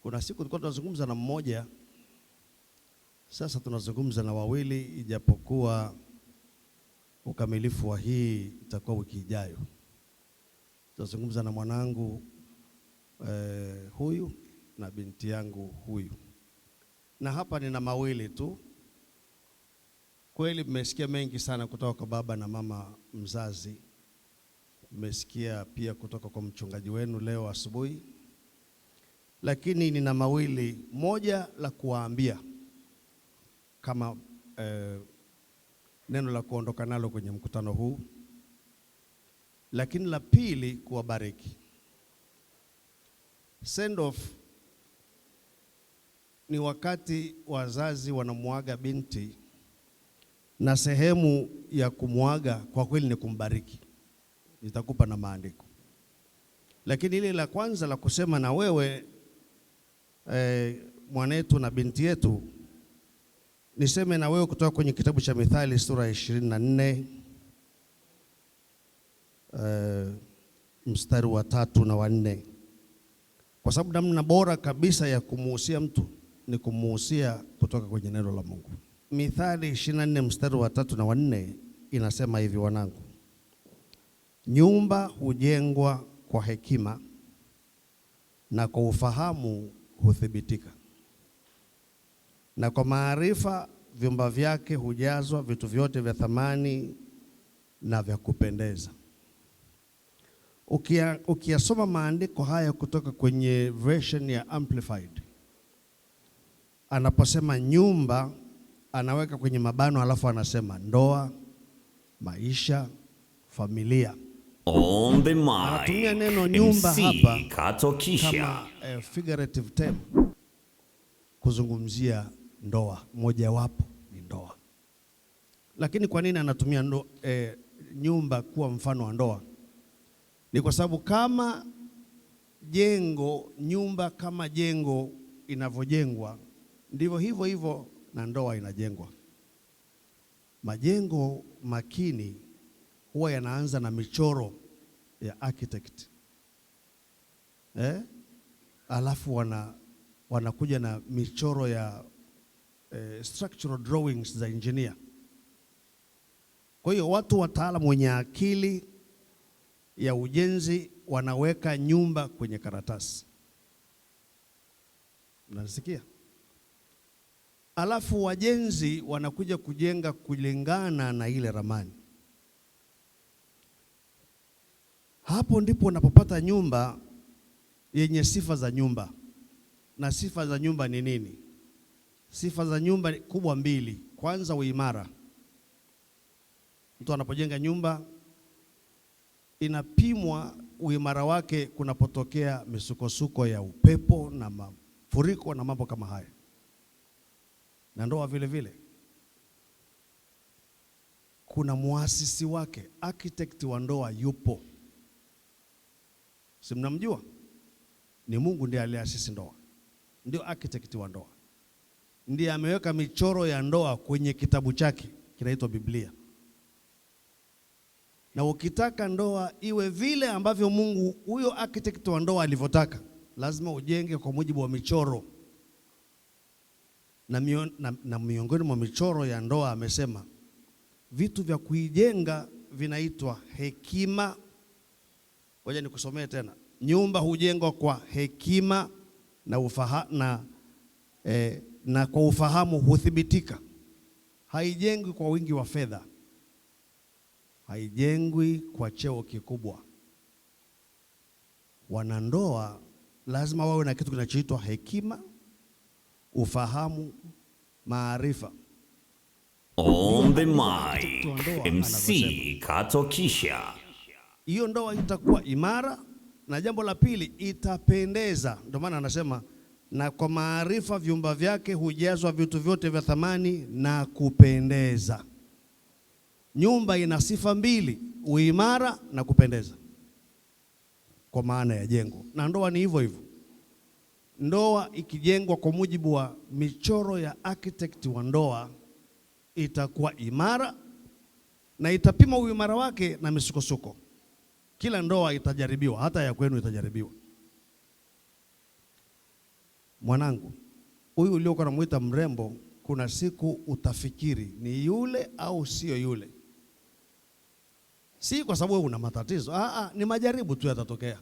Kuna siku tulikuwa tunazungumza na mmoja, sasa tunazungumza na wawili, ijapokuwa ukamilifu wa hii itakuwa wiki ijayo. Tunazungumza na mwanangu huyu na binti yangu huyu, na hapa nina mawili tu. Kweli mmesikia mengi sana kutoka kwa baba na mama mzazi, mmesikia pia kutoka kwa mchungaji wenu leo asubuhi, lakini nina mawili, moja la kuwaambia kama neno la kuondoka nalo kwenye mkutano huu, lakini la pili kuwabariki. Send off ni wakati wazazi wanamuaga binti, na sehemu ya kumuaga kwa kweli ni kumbariki. Nitakupa na maandiko, lakini ile la kwanza la kusema na wewe mwanetu na binti yetu, niseme na wewe kutoka kwenye kitabu cha Mithali sura ya 24 mstari wa 3 na wa 4, kwa sababu namna bora kabisa ya kumuhusia mtu ni kumuhusia kutoka kwenye neno la Mungu. Mithali 24 mstari wa 3 na wa 4 inasema hivi: wanangu, nyumba hujengwa kwa hekima na kwa ufahamu huthibitika, na kwa maarifa vyumba vyake hujazwa vitu vyote vya thamani na vya kupendeza. Ukiyasoma maandiko haya kutoka kwenye version ya Amplified, anaposema nyumba anaweka kwenye mabano, alafu anasema ndoa, maisha, familia. Anatumia neno nyumba hapa kama figurative term kuzungumzia ndoa, mojawapo ni ndoa. Lakini kwa nini anatumia nyumba kuwa mfano wa ndoa? Ni kwa sababu kama jengo, nyumba kama jengo inavyojengwa, ndivyo hivyo hivyo na ndoa inajengwa. Majengo makini huwa yanaanza na michoro ya architect, alafu wanakuja na michoro ya structural drawings za engineer. Kwa hiyo watu wataalamu wenye akili ya ujenzi wanaweka nyumba kwenye karatasi, unasikia? Alafu wajenzi wanakuja kujenga kulingana na ile ramani. Hapo ndipo unapopata nyumba yenye sifa za nyumba. Na sifa za nyumba ni nini? Sifa za nyumba kubwa mbili. Kwanza, uimara. Mtu anapojenga nyumba inapimwa uimara wake kunapotokea misukosuko ya upepo na mafuriko na mambo kama haya. Na ndoa vile vile kuna muasisi wake, architect wa ndoa yupo. Si mnamjua? Ni Mungu ndiye aliasisi ndoa, ndio architect wa ndoa, ndiye ameweka michoro ya ndoa kwenye kitabu chake kinaitwa Biblia. Na ukitaka ndoa iwe vile ambavyo Mungu huyo architect wa ndoa alivyotaka, lazima ujenge kwa mujibu wa michoro. Na miongoni mwa michoro ya ndoa amesema vitu vya kuijenga vinaitwa hekima. Ngoja nikusomee tena. Nyumba hujengwa kwa hekima na kwa ufahamu huthibitika. Haijengwi kwa wingi wa fedha, haijengwi kwa cheo kikubwa. Wanandoa lazima wawe na kitu kinachoitwa hekima, ufahamu, maarifa. On the mic, MC Katokisha. Hiyo ndoa itakuwa imara, na jambo la pili itapendeza. Ndio maana anasema na kwa maarifa vyumba vyake hujazwa vitu vyote vya thamani na kupendeza. Nyumba ina sifa mbili, uimara na kupendeza, kwa maana ya jengo. Na ndoa ni hivyo hivyo. Ndoa ikijengwa kwa mujibu wa michoro ya architect wa ndoa itakuwa imara, na itapima uimara wake na misukosuko. Kila ndoa itajaribiwa, hata ya kwenu itajaribiwa. mwanangu, huyu uliokuwa unamuita mrembo, kuna siku utafikiri ni yule au sio yule. Si kwa sababu wewe una matatizo, ni majaribu tu yatatokea.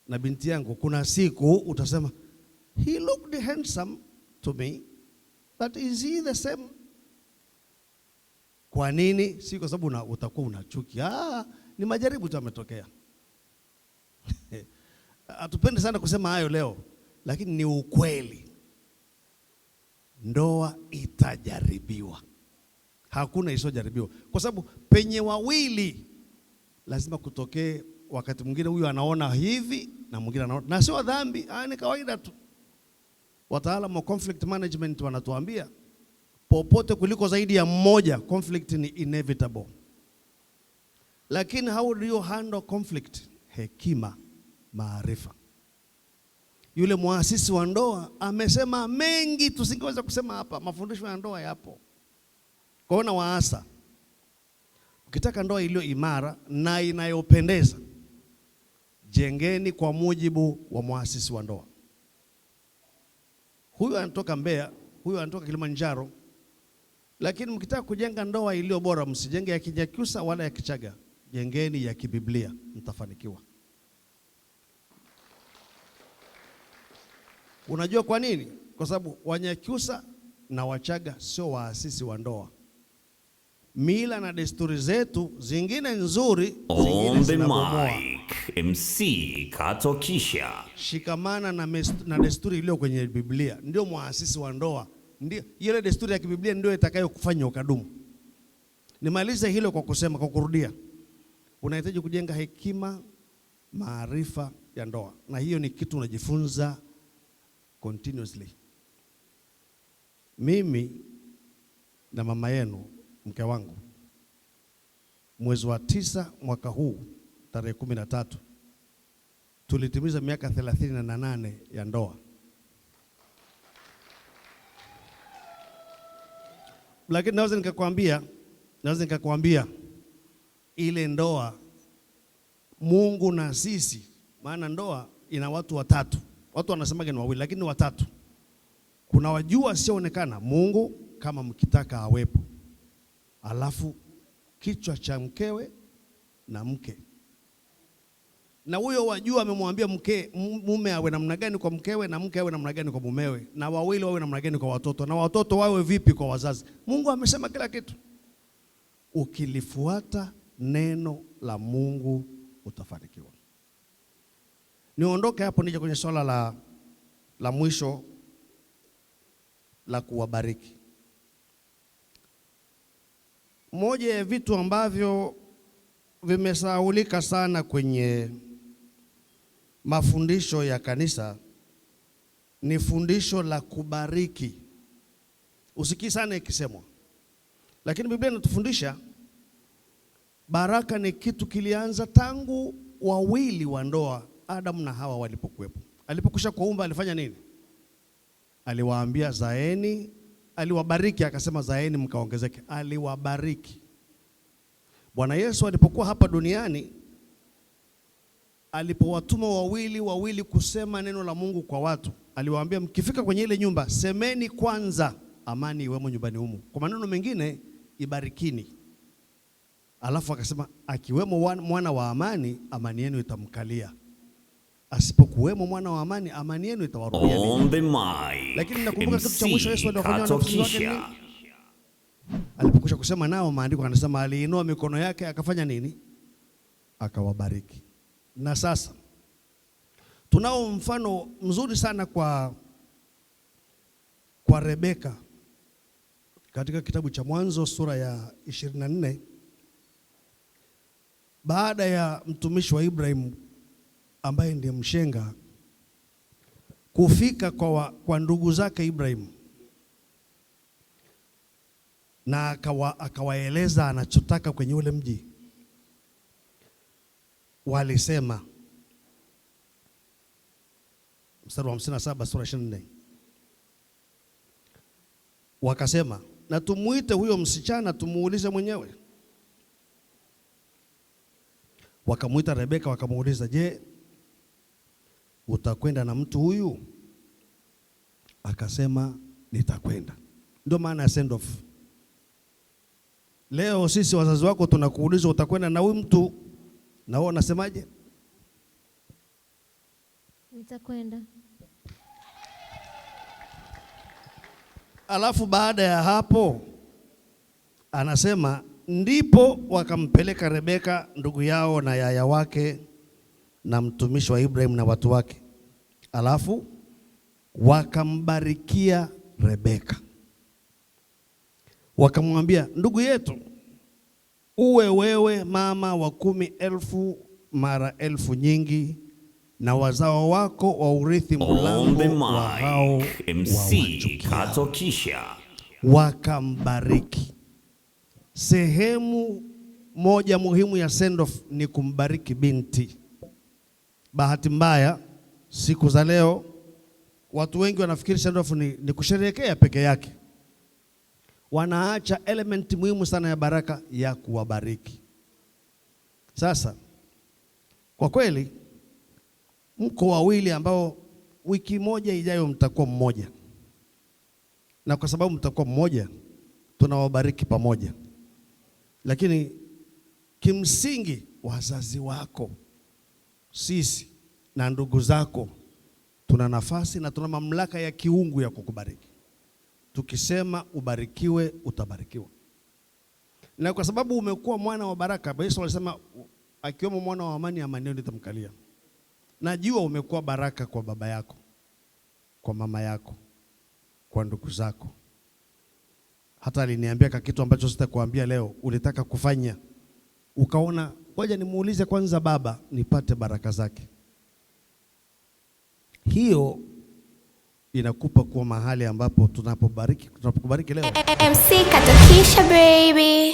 Na binti yangu, kuna siku utasema he looked handsome to me, but is he the same? Kwa nini? Si kwa sababu utakuwa unachuki. Ni majaribu tu yametokea. Hatupendi sana kusema hayo leo, lakini ni ukweli. Ndoa itajaribiwa, hakuna isiyojaribiwa, kwa sababu penye wawili lazima kutokee. Wakati mwingine huyu anaona hivi na mwingine anaona, na sio dhambi, ni kawaida tu. Wataalamu wa conflict management wanatuambia popote kuliko zaidi ya mmoja, conflict ni inevitable. Lakini how do you handle conflict? Hekima, maarifa. Yule muasisi wa ndoa amesema mengi tusingeweza kusema hapa. Mafundisho ya ndoa yapo. Kwa hiyo waasa, ukitaka ndoa iliyo imara na inayopendeza, jengeni kwa mujibu wa muasisi wa ndoa. Huyu anatoka Mbeya, huyu anatoka Kilimanjaro, lakini mkitaka kujenga ndoa iliyo bora, msijenge ya Kinyakyusa wala ya Kichaga, jengeni ya kibiblia, mtafanikiwa. Unajua kwa nini? Kwa sababu Wanyakyusa na Wachaga sio waasisi wa ndoa. Mila na desturi zetu zingine nzuri, zingine zinabomoa. MC Katokisha. Shikamana na desturi iliyo kwenye Biblia, ndio muasisi wa ndoa. Ndio ile desturi ya kibiblia ndio itakayokufanya ukadumu. Nimalize hilo kwa kusema, kwa kurudia, unahitaji kujenga hekima, maarifa ya ndoa, na hiyo ni kitu unajifunza continuously. Mimi na mama yenu, mke wangu, mwezi wa 9 mwaka huu tarehe 13 tulitimiza miaka 38 ya ndoa. Lakini naweza nikakwambia ile ndoa, Mungu na sisi, maana ndoa ina watu watatu. Watu wanasema ni wawili, lakini ni watatu. Kuna wajua sioonekana, Mungu kama mkitaka awepo, alafu kichwa cha mkewe na mke. Na huyo wajua amemwambia mume awe namna gani kwa mkewe, na mke awe namna gani kwa mumewe, na wawili wawe namna gani kwa watoto, na watoto wawe vipi kwa wazazi. Mungu amesema kila kitu. Ukilifuata neno la Mungu utafanikiwa. Niondoke hapo nije kwenye swala la mwisho la kuwabariki. Moja ya vitu ambavyo vimesahaulika sana kwenye mafundisho ya kanisa ni fundisho la kubariki. Usikii sana ikisemwa, lakini Biblia inatufundisha baraka ni kitu kilianza tangu wawili wa ndoa, Adamu na Hawa walipokuwepo. Alipokwisha kuumba alifanya nini? Aliwaambia zaeni, aliwabariki, akasema zaeni mkaongezeke. Aliwabariki. Bwana Yesu alipokuwa hapa duniani, alipowatuma wawili kusema neno la Mungu kwa watu, aliwaambia mkifika kwenye ile nyumba, semeni kwanza amani iwemo nyumbani humu. Kwa maneno mengine, ibarikini. Alafu akasema akiwemo mwana wa amani, amani yenu itamkalia. Asipokuwemo mwana wa amani, amani yenu itawarudia. Lakini nakumbuka kitu cha mwisho Yesu alifanya wanafunzi wake. Alipokwisha kusema nao, maandiko yanasema aliinua mikono yake akafanya nini? Akawabariki. Na sasa tunao mfano mzuri sana kwa Rebeka katika kitabu cha Mwanzo sura ya 24. Baada ya mtumishi wa Ibrahim ambaye ndiye mshenga kufika kwa ndugu zake Ibrahim, na akawaeleza anachotaka kwenye ule mji, walisema, mstari wa 57 sura 24, wakasema na tumuite huyo msichana tumuulize mwenyewe. Wakamuita Rebeka wakamuuliza, je, utakwenda na mtu huyu? akasema nitakwenda. Ndio maana ya send off. Leo sisi wazazi wako tunakuuliza utakwenda na huyu mtu, na wewe unasemaje? Nitakwenda. Alafu baada ya hapo anasema ndipo wakampeleka Rebeka ndugu yao na yaya wake na mtumishi wa Ibrahim na watu wake. Alafu wakambarikia Rebeka, wakamwambia, ndugu yetu, uwe wewe mama wa 10,000 mara 1,000 nyingi, na wazao wako wa urithi mlango wa hao MC Kato Kisha. Wakambariki. Sehemu moja muhimu ya send off ni kumbariki binti. Bahati mbaya siku za leo watu wengi wanafikiri send off ni kusherehekea peke yake. Wanaacha element muhimu sana ya baraka ya kuwabariki. Sasa kwa kweli mko wawili ambao wiki moja ijayo mtakuwa mmoja, na kwa sababu mtakuwa mmoja tunawabariki pamoja. Lakini kimsingi wazazi wako, sisi na ndugu zako tuna nafasi na tuna mamlaka ya kiungu ya kukubariki. Tukisema ubarikiwe, utabarikiwa. Na kwa sababu umekuwa mwana wa baraka, Yesu alisema akiwemo mwana wa amani, amani yenu itamkalia. Najua umekuwa baraka kwa baba yako, kwa mama yako, kwa ndugu zako. Hata aliniambia kitu ambacho sitakuambia leo, ulitaka kufanya ukaona ngoja nimuulize kwanza baba nipate baraka zake. Hiyo inakupa kuwa mahali ambapo tunapokubariki leo. MC Kato Kisha baby.